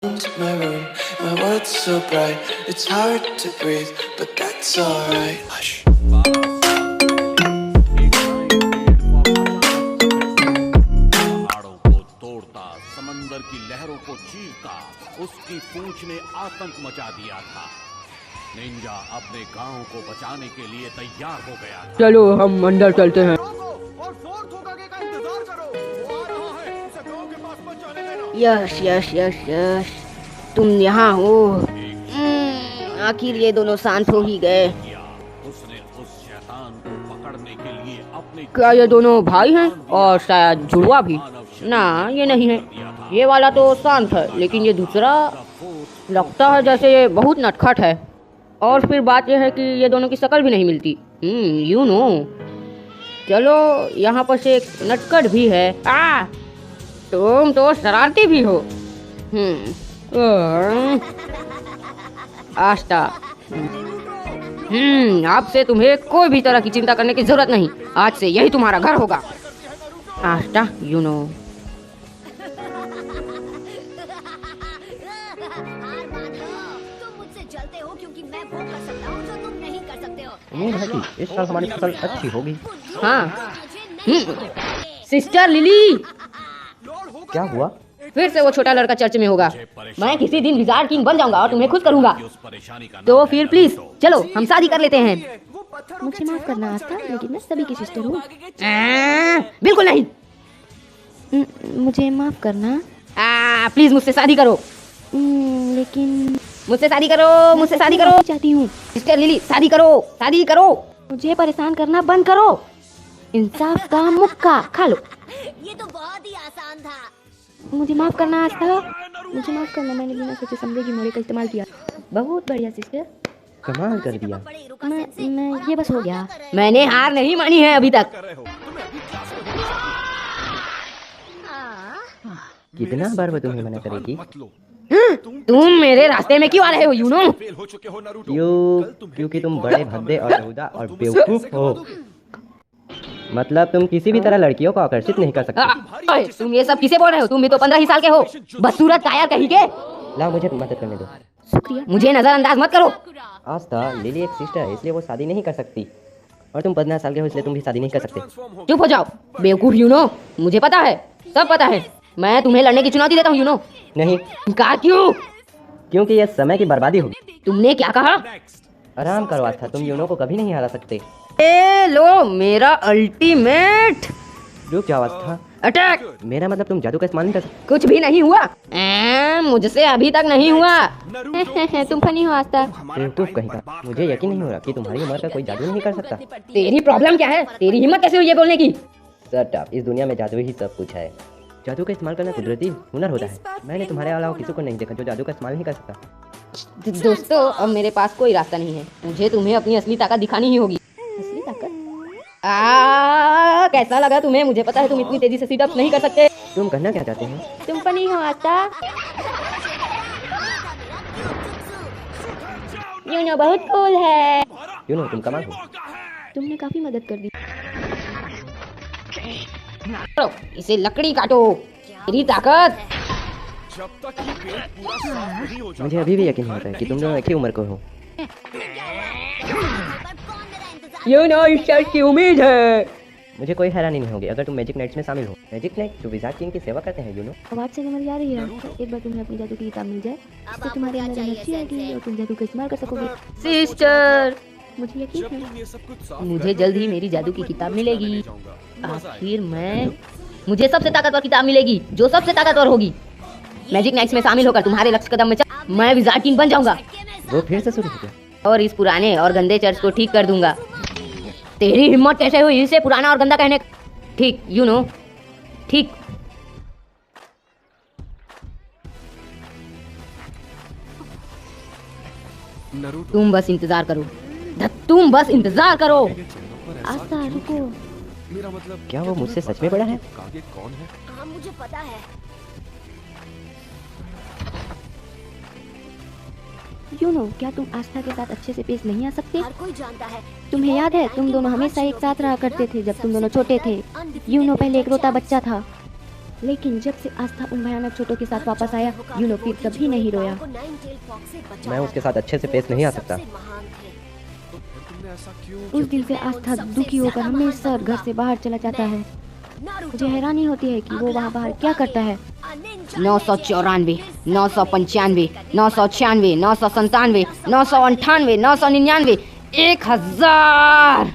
My room, my world's so bright, it's hard to breathe, but that's alright. Hush. पहाड़ों को तोड़ता, समंदर की लहरों को चीरता, उसकी पूंछ ने आतंक मचा दिया था। निंजा अपने गांव को बचाने के लिए तैयार हो गया था। चलो हम अंदर चलते हैं। यश यश यश यश, तुम यहाँ हो। आखिर ये दोनों शांत हो ही गए। उसने उस शैतान को पकड़ने के लिए अपने क्या ये दोनों भाई हैं और शायद जुड़वा भी? ना, ये नहीं है। ये वाला तो शांत है, लेकिन ये दूसरा लगता है जैसे ये बहुत नटखट है। और फिर बात यह है कि ये दोनों की शक्ल भी नहीं मिलती। You know. चलो यहाँ पर से एक नटखट भी है। तुम तो शरारती भी हो। आस्था, अब से तुम्हें कोई भी तरह की चिंता करने की जरूरत नहीं। आज से यही तुम्हारा घर होगा। आस्था, यू नो। उम्मीद है कि इस साल हमारी फसल अच्छी होगी। हाँ। सिस्टर लिली, क्या हुआ? फिर से वो छोटा लड़का चर्च में होगा। मैं किसी दिन विजार्ड किंग बन जाऊंगा और तुम्हें खुश करूंगा। तो फिर प्लीज चलो हम शादी कर लेते हैं। मुझे माफ करना आस्था, लेकिन मैं सभी की सिस्टर हूँ। बिल्कुल नहीं। मुझे माफ करना। प्लीज मुझसे शादी करो। लेकिन मुझसे शादी करो, मुझसे शादी करो। चाहती हूँ। सिस्टर लिली, शादी करो, शादी करो। मुझे परेशान करना बंद करो। इंसाफ का मुक्का खा लो। ये तो बहुत ही आसान था। मुझे माफ करना आस्था, मुझे माफ करना। मैंने बिना सोचे समझे की मोड़े का इस्तेमाल किया। बहुत बढ़िया सिस्टर, कमाल कर दिया। मैं ये बस हो गया। मैंने हार नहीं मानी है अभी तक। कितना बार वो तुम्हें मना करेगी? तुम मेरे रास्ते में क्यों आ रहे हो? यू नो, क्योंकि तुम बड़े भद्दे और बेहुदा और बेवकूफ हो। मतलब तुम किसी भी तरह लड़कियों को आकर्षित नहीं कर सकते। तुम ये सब किसे बोल रहे हो? तुम भी तो 15 ही साल के हो। बदसूरत कायर कहीं के। लाओ मुझे मदद करने दो। शुक्रिया। मुझे नजरअंदाज मत करो। आस्था, लिली एक सिस्टर है, इसलिए वो शादी नहीं कर सकती। और तुम 15 साल के हो, इसलिए तुम भी शादी नहीं कर सकते। चुप हो जाओ बेवकूफ। यू नो, मुझे पता है, सब पता है। मैं तुम्हें लड़ने की चुनौती देता हूँ। You know. नहीं। कहा क्यों? क्योंकि यह समय की बर्बादी होगी। तुमने क्या कहा? आराम करो आस्था, तुम यूनो को कभी नहीं हरा सकते। ए लो मेरा अल्टीमेट। रुक जाओ आस्था। अटैक। मेरा मतलब तुम जादू का इस्तेमाल नहीं कर सकते। कुछ भी नहीं हुआ। मुझसे अभी तक नहीं हुआ। तुम फनी हो आस्था। बेवकूफ कहीं का। मुझे यकीन नहीं हो रहा कि तुम्हारी उम्र का कोई जादू नहीं कर सकता। तेरी प्रॉब्लम क्या है? तेरी हिम्मत कैसे हुई ये बोलने की? शट अप, इस दुनिया में जादू ही सब कुछ है। जादू का इस्तेमाल करना कुदरती हुनर होता है। मैंने तुम्हारे अलावा किसी को नहीं देखा जो जादू का इस्तेमाल नहीं कर सकता। दोस्तों, अब मेरे पास कोई रास्ता नहीं है। मुझे तुम्हें अपनी असली ताकत दिखानी ही होगी। असली ताकत? कैसा लगा तुम्हें? मुझे पता है तुम इतनी तेजी से सीटअप्स नहीं कर सकते। तुम करना क्या चाहते हो? तुम फनी हो आस्था। यू नो बहुत कूल है। यू नो तुम कमाल हो। तुमने काफी मदद कर दी। इसे लकड़ी काटो। तेरी ताकत। मुझे अभी भी यकीन होता है कि तुम दोनों एक ही उम्र को हो। यू नो, इस शर्ट की उम्मीद है। मुझे कोई हैरानी नहीं होगी अगर तुम मैजिक नाइट्स में शामिल हो। मैजिक नाइट जो विजार्ड किंग की सेवा करते हैं। यू नो, आवाज से समझ आ रही है। एक बार तुम्हें अपनी जादू की किताब मिल जाए तो तुम्हारे अंदर एनर्जी आएगी और तुम जादू का इस्तेमाल कर सकोगे। सिस्टर, मुझे यकीन है। मुझे जल्द ही मेरी जादू की किताब मिलेगी। आखिर मुझे सबसे ताकतवर किताब मिलेगी जो सबसे ताकतवर होगी। मैजिक नाइट्स में शामिल होकर तुम्हारे लक्ष्य कदम में मैं विजार्ड किंग बन जाऊंगा। वो फिर से शुरू हो गया। और इस पुराने और गंदे चर्च को ठीक कर दूंगा। तेरी हिम्मत कैसे हुई इसे पुराना और गंदा कहने? ठीक, यू नो, ठीक। तुम बस इंतजार करो। तुम बस इंतजार करो। आस्था रुको। क्या वो मुझसे सच में बड़ा है? हाँ, मुझे पता है। यू नो, क्या तुम आस्था के साथ अच्छे से पेश नहीं आ सकते? हर कोई जानता है। तुम्हें याद है तुम दोनों हमेशा एक साथ रहा करते थे जब तुम दोनों छोटे थे। यू नो, पहले एक रोता बच्चा था। लेकिन जब से आस्था उन भयानक चोटों के साथ वापस आया, यूनो फिर कभी नहीं रोया। मैं उसके साथ अच्छे से पेश नहीं आ सकता। उस दिन से आस्था दुखी होकर हमेशा घर से बाहर चला जाता है। मुझे हैरानी होती है कि वो वहाँ बाहर क्या करता है। 994, 995, 996, 997, 998, 999, 1000।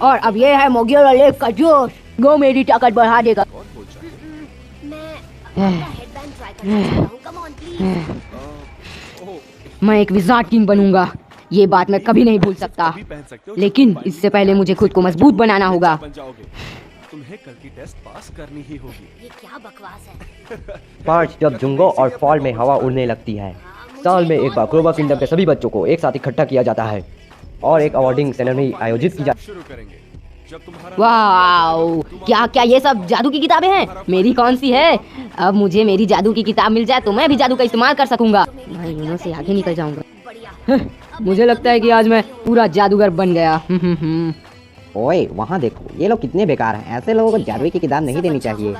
और अब ये है मोगियोला लेक का जोश, वो मेरी ताकत बढ़ा देगा। मैं एक विज़ार्ड किंग बनूंगा, ये बात मैं कभी नहीं भूल सकता। लेकिन इससे पहले मुझे खुद को मजबूत बनाना होगा। तुम्हें कल की टेस्ट पास करनी ही होगी। ये क्या बकवास है? 5 जब जुंगो और फॉल में हवा उड़ने लगती है, साल में एक बार क्लोवर किंगडम के सभी बच्चों को एक साथ इकट्ठा किया जाता है और एक अवार्डिंग सेरेमनी आयोजित की जाती है। शुरू करेंगे जब तुम्हारा वाओ, क्या क्या ये सब जादू की किताबें हैं? मेरी कौन सी है? अब मुझे मेरी जादू की किताब मिल जाए तो मैं भी जादू का इस्तेमाल कर सकूंगा। मैं यूनो से आगे निकल जाऊंगा। मुझे लगता है कि आज मैं पूरा जादूगर बन गया। ओए वहाँ देखो, ये लोग कितने बेकार हैं। ऐसे लोगों को जादू की किताब नहीं देनी चाहिए।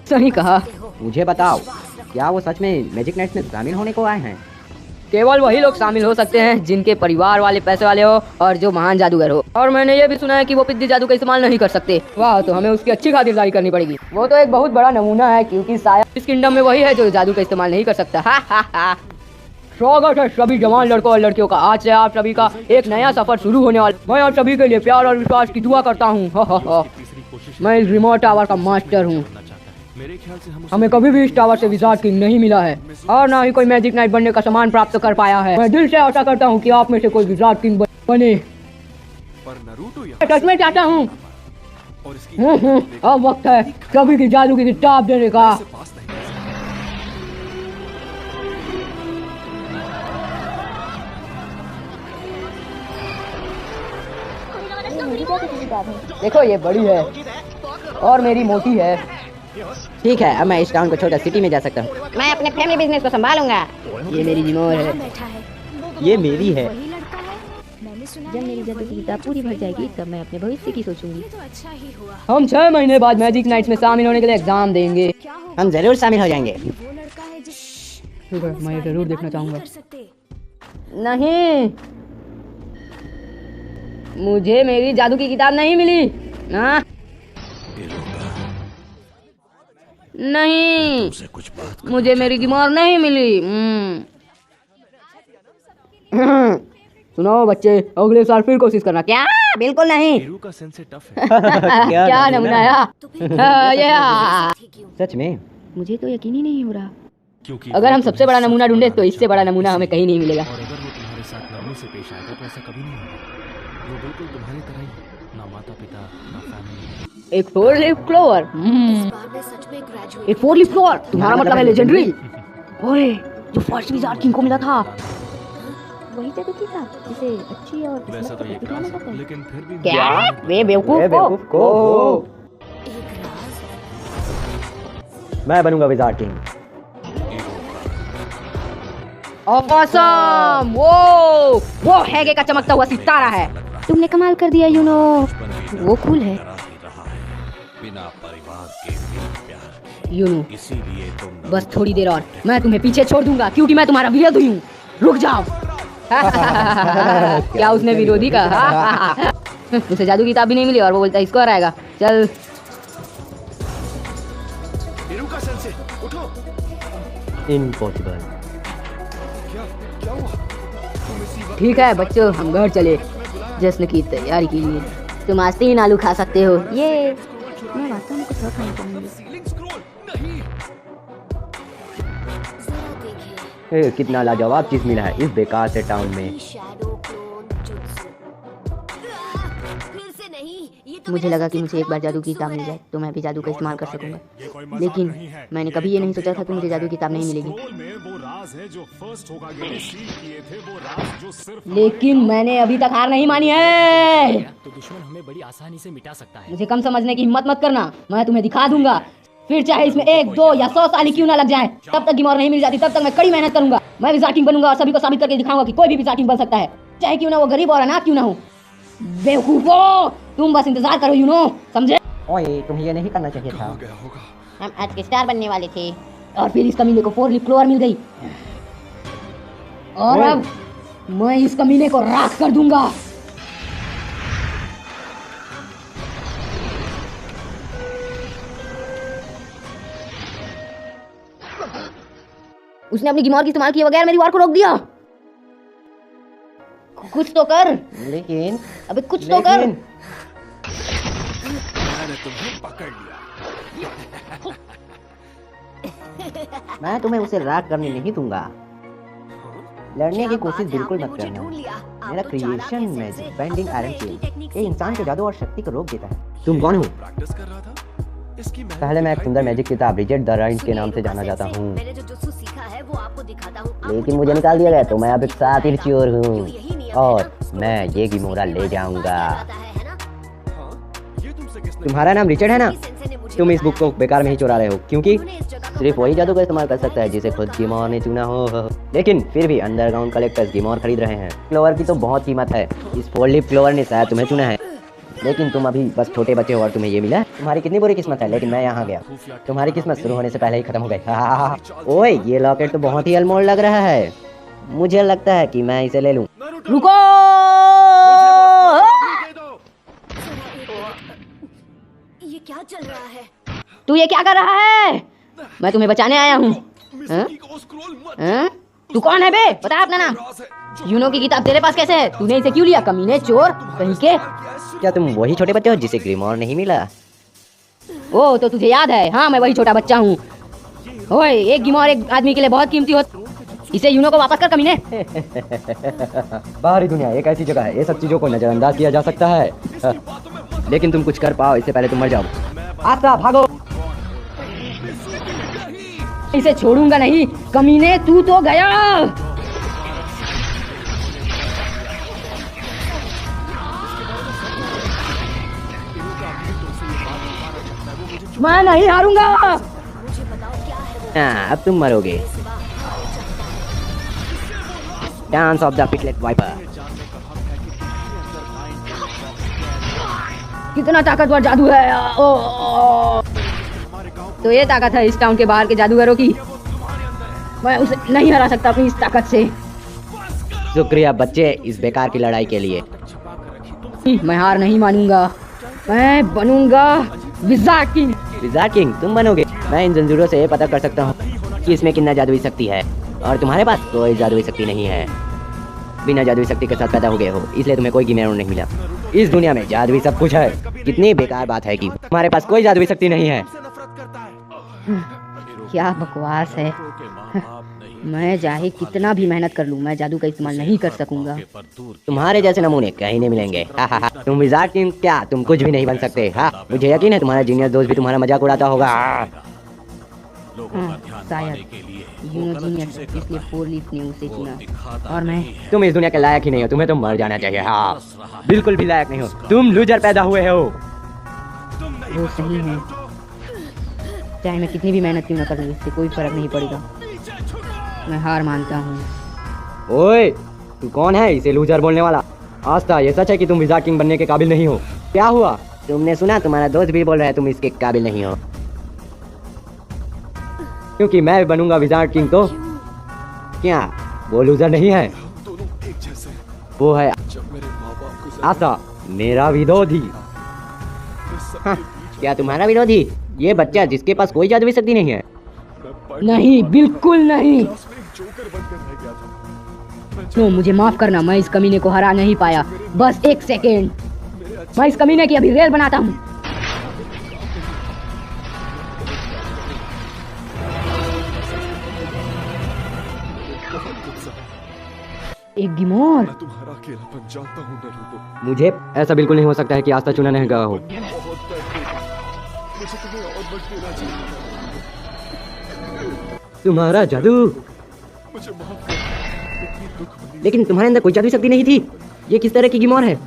सही कहा। मुझे बताओ, क्या वो सच में मैजिक नाइट्स में शामिल होने को आए हैं? केवल वही लोग शामिल हो सकते हैं जिनके परिवार वाले पैसे वाले हो और जो महान जादूगर हो। और मैंने ये भी सुना है कि वो पिद्दी जादू का इस्तेमाल नहीं कर सकते। वाह, तो हमें उसकी अच्छी खातिरदारी करनी पड़ेगी। वो तो एक बहुत बड़ा नमूना है, क्योंकि शायद इस किंगडम में वही है जो जादू का इस्तेमाल नहीं कर सकता। स्वागत है सभी जवान लड़कों और लड़कियों का। आज से आप सभी का एक नया सफर शुरू होने वाला। मैं आप सभी के लिए प्यार और विश्वास की दुआ करता हूँ। मैं इस रिमोट टावर का मास्टर हूँ। मेरे ख्याल से हमें कभी भी इस टावर से विज़ार्ड किंग नहीं मिला है और ना ही कोई मैजिक नाइट बनने का सामान प्राप्त कर पाया है। मैं दिल से आशा करता हूँ कि आप में से कोई विज़ार्ड किंग बने। पर नारुतो यहाँ सच में चाहता हूँ। और इसकी अब वक्त है सभी की जादू की किताब देने का। पास नहीं। देखो ये बड़ी है और मेरी मोटी है। ठीक है, अब मैं इस टाउन को छोटा सिटी में जा सकता हूँ। मैं अपने फैमिली बिजनेस को संभालूंगा। ये मेरी जिमोर है। बैठा है ये मेरी है। वही लड़का है। मैंने सुना जब मेरी जादू की किताब पूरी भर जाएगी तब मैं अपने भविष्य की सोचूंगी। तो अच्छा ही हुआ। हम 6 महीने बाद मैजिक नाइट्स में शामिल होने के लिए एग्जाम देंगे। क्या हो? हम जरूर शामिल हो जाएंगे। वो लड़का है जिस ठीक है, मैं जरूर देखना चाहूंगा। कर सकते। नहीं, मुझे मेरी जादू की किताब नहीं मिली। हाँ? नहीं, मुझे मेरी गिमोर नहीं मिली। सुनो बच्चे, अगले साल फिर कोशिश करना। क्या? बिल्कुल नहीं। हीरू का सेंस टफ है। क्या नमूना है? सच में मुझे तो यकीन ही नहीं हो रहा। क्योंकि अगर हम सबसे बड़ा नमूना ढूंढे तो इससे बड़ा नमूना हमें कहीं नहीं मिलेगा। और अगर वो तुम्हारे साथ नरमी से पेश आएगा तो ऐसा कभी नहीं होगा। वो बिल्कुल तुम्हारी तरह ही, ना माता पिता ना फैमिली। एक 4 लीफ क्लोवर। इस बार मैं सच में ग्रेजुएट। एक 4 लीफ क्लोवर, तुम्हारा मतलब है लेजेंडरी। ओए, जो फर्स्ट विज़ार्ड किंग को मिला था। वही जादू की किताब जिसे अच्छी और वैसा किस्मत तो का ये प्रतीक माना क्लास जाता है, है। लेकिन फिर भी क्या? वे बेवकूफ को? एक राज। मैं बनूंगा विज़ार्ड किंग। ऑसम! वो हैगे का चमकता हुआ सितारा है। तुमने कमाल कर दिया यूनो। वो कूल है। बिना परिवार के भी प्यार। यूनो, इसीलिए तुम बस थोड़ी देर और मैं तुम्हें पीछे छोड़ दूंगा, क्योंकि मैं तुम्हारा विरोधी हूँ। रुक जाओ। क्या उसने विरोधी कहा? उसे जादू की किताब भी नहीं मिली और वो बोलता है इसको हराएगा। चल। हीरू का सेंस उठो। इम्पॉसिबल। क्या हुआ? तुम इसी वक्त ठीक है बच्चों, हम घर चले जश्न की तैयारी कीजिए। तुम आज 3 आलू खा सकते हो। ये मैं वास्तव में कुछ और खाना चाहूंगी। सीलिंग स्क्रॉल नहीं। जरा देखिए। कितना लाजवाब चीज मिला है इस बेकार से टाउन में। Shadow clone jutsu. फिर से नहीं। ये तो मुझे मेरा लगा कि सबसे मुझे एक बार खराब जादू की किताब जुत्सु मिल है। जाए तो मैं भी जादू का इस्तेमाल कर सकूंगा। लेकिन मैंने कभी ये नहीं सोचा था कि मुझे जादू की किताब नहीं मिलेगी। लेकिन मैंने अभी तक हार नहीं मानी है। तो दुश्मन हमें बड़ी आसानी से मिटा सकता है। मुझे कम समझने की हिम्मत मत करना। मैं तुम्हें दिखा दूंगा। फिर चाहे इसमें 1, 2 या 100 साल ही क्यों ना लग जाए, तब तक गिमोर नहीं मिल जाती, तब तक मैं कड़ी मेहनत करूंगा। मैं विज़ार्ड किंग बनूंगा और सभी को साबित करके दिखाऊंगा कि कोई भी विज़ार्ड किंग बन सकता है, चाहे क्यों ना वो गरीब और अनाथ क्यों ना हो। बेवकूफो, तुम बस इंतजार करो यूनो, समझे? ओए, तुम्हें ये नहीं करना चाहिए था। गया होगा। हम आज के स्टार बनने वाले थे और फिर इस कमीने को 4 लीफ क्लोवर मिल गई और अब मैं इस कमीने को राख कर दूंगा। उसने अपनी गिमोर की इस्तेमाल किए बगैर मेरी वार को रोक दिया। कुछ तो कर। लेकिन अबे कुछ तो कर। मैंने तुम्हें पकड़ लिया। मैं तुम्हें उसे राख करने नहीं दूंगा। लड़ने की कोशिश बिल्कुल मत करना। मेरा creation magic bending iron shield ये इंसान के जादू और शक्ति को रोक देता है। तुम कौन हो? प्रैक्टिस कर रहा था इसकी पहले मैं एक सुंदर मैजिक किताब रिजेट द राइंस के नाम से जाना जाता हूँ, मैंने जो जुत्सु सीखा है वो आपको दिखाता हूँ। लेकिन मुझे निकाल दिया गया तो मैं अब एक सातिर चोर हूँ और मैं ये गिमोरा ले जाऊंगा। तुम्हारा नाम रिचर्ड है ना? तुम इस बुक को बेकार में ही चुरा रहे हो क्योंकि सिर्फ वही जादू का इस्तेमाल कर सकता है जिसे खुद गिमोर ने चुना हो। लेकिन फिर भी अंडरग्राउंड कलेक्टर्स गिमोर खरीद रहे हैं। क्लोवर की तो बहुत कीमत है। इस 4 लीफ क्लोवर ने शायद तुम्हें चुना है, लेकिन तुम अभी बस छोटे बच्चे हो और तुम्हें ये मिला। तुम्हारी कितनी बुरी किस्मत है, लेकिन मैं यहाँ गया। तुम्हारी किस्मत शुरू होने से पहले ही खत्म हो गई। ओए ये लॉकेट तो बहुत ही अनमोल लग रहा है। मुझे लगता है कि मैं इसे ले लूं। रुको। ये क्या चल रहा है? तू ये क्या कर रहा है? मैं तुम्हें बचाने आया हूँ। तू कौन है बे? बता अपना नाम। यूनो की किताब तेरे पास कैसे है? तूने इसे क्यों लिया? कमीने, चोर कहीं के। क्या तुम वही छोटे बच्चे हो जिसे ग्रिमोर नहीं मिला? ओ तो तुझे याद है? हाँ मैं वही छोटा बच्चा हूँ। ओए एक गिमोर एक आदमी के लिए बहुत कीमती होता। इसे यूनो को वापस कर कमीने। बाहरी दुनिया एक ऐसी जगह है, ये सब चीजों को नजरअंदाज किया जा सकता है। लेकिन तुम कुछ कर पाओ इससे पहले तुम मर जाओ। आस्था भागो। इसे छोड़ूंगा नहीं कमीने, तू तो गया। मैं नहीं हारूंगा। अब तुम मरोगे। डांस ऑफ द पिटलेट वाइपर। कितना ताकतवर जादू है। ओ। तो ये ताकत है इस टाउन के बाहर के जादूगरों की। मैं उसे नहीं हरा सकता अपनी इस ताकत से। शुक्रिया बच्चे इस बेकार की लड़ाई के लिए। मैं हार नहीं मानूंगा। मैं बनूंगा विज़ार्ड किंग। विज़ार्ड किंग तुम बनोगे? मैं इन जंजीरों से पता कर सकता हूँ कि इसमें कितना जादुई शक्ति है और तुम्हारे पास कोई जादुई शक्ति नहीं है। बिना जादुई शक्ति के साथ पैदा हो गए हो, इसलिए तुम्हें कोई गिमोर नहीं मिला। इस दुनिया में जादुई सब कुछ है। कितनी बेकार बात है कि तुम्हारे पास कोई जादुई शक्ति नहीं है। क्या बकवास है। मैं चाहे कितना भी मेहनत कर लूं, मैं जादू का इस्तेमाल नहीं कर सकूंगा। तुम्हारे जैसे नमूने कहीं नहीं मिलेंगे। तुम विज़ार्ड किंग क्या? तुम कुछ भी नहीं बन सकते। हाँ मुझे यकीन है तुम्हारा जीनियस दोस्त भी तुम्हारा मजाक उड़ाता होगा। शायद यूनो जीनियस है, इसलिए 4 लीफ ने उसे चुना और मैं। तुम इस दुनिया के लायक ही नहीं हो, तुम्हें तो मर जाना चाहिए। हाँ बिल्कुल भी लायक नहीं हो, तुम लूजर पैदा हुए हो। वो सही है, चाहे मैं कितनी भी मेहनत क्यों न कर लूं, इससे कोई फर्क नहीं पड़ेगा। मैं हार मानता हूँ। ओए तू कौन है इसे लूजर बोलने वाला? आस्था ये सच है कि तुम विज़ार्ड किंग बनने के काबिल नहीं हो। क्या हुआ? तुमने सुना तुम्हारा दोस्त भी बोल रहा है तुम इसके काबिल नहीं हो। क्योंकि मैं बनूंगा विज़ार्ड किंग तो क्या वो लूजर नहीं है? वो है आस्था मेरा विरोधी। हाँ, क्या तुम्हारा विरोधी? ये बच्चा जिसके पास कोई जादुई शक्ति नहीं है? नहीं बिल्कुल नहीं। तो मुझे माफ करना, मैं इस कमीने को हरा नहीं पाया। बस 1 सेकेंड, मैं इस कमीने की अभी रेल बनाता हूँ। एक गिमोर। मैं तुम्हारा अकेलापन जानता हूँ नरूटो। मुझे ऐसा बिल्कुल नहीं हो सकता है कि आस्था चुना नहीं गया हो। मुझे तुम्हें और वक्त देना चाहिए। तुम्हारा जादू। मुझे माफ कर। इतनी दुख भरी लेकिन तुम्हारे अंदर कोई जादुई शक्ति नहीं थी। ये किस तरह की गिमोर है?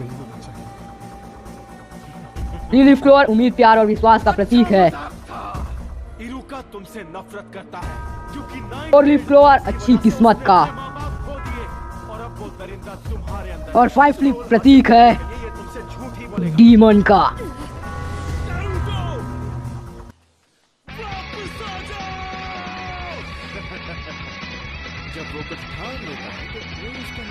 लीफ क्लोवर उम्मीद, प्यार और विश्वास का प्रतीक है। इरुका तुमसे नफरत करता है क्योंकि और लीफ क्लोवर अच्छी किस्मत का और 5 लीफ प्रतीक है डीमन का। जब वो कुछ ठान लेता है तो कोई उसका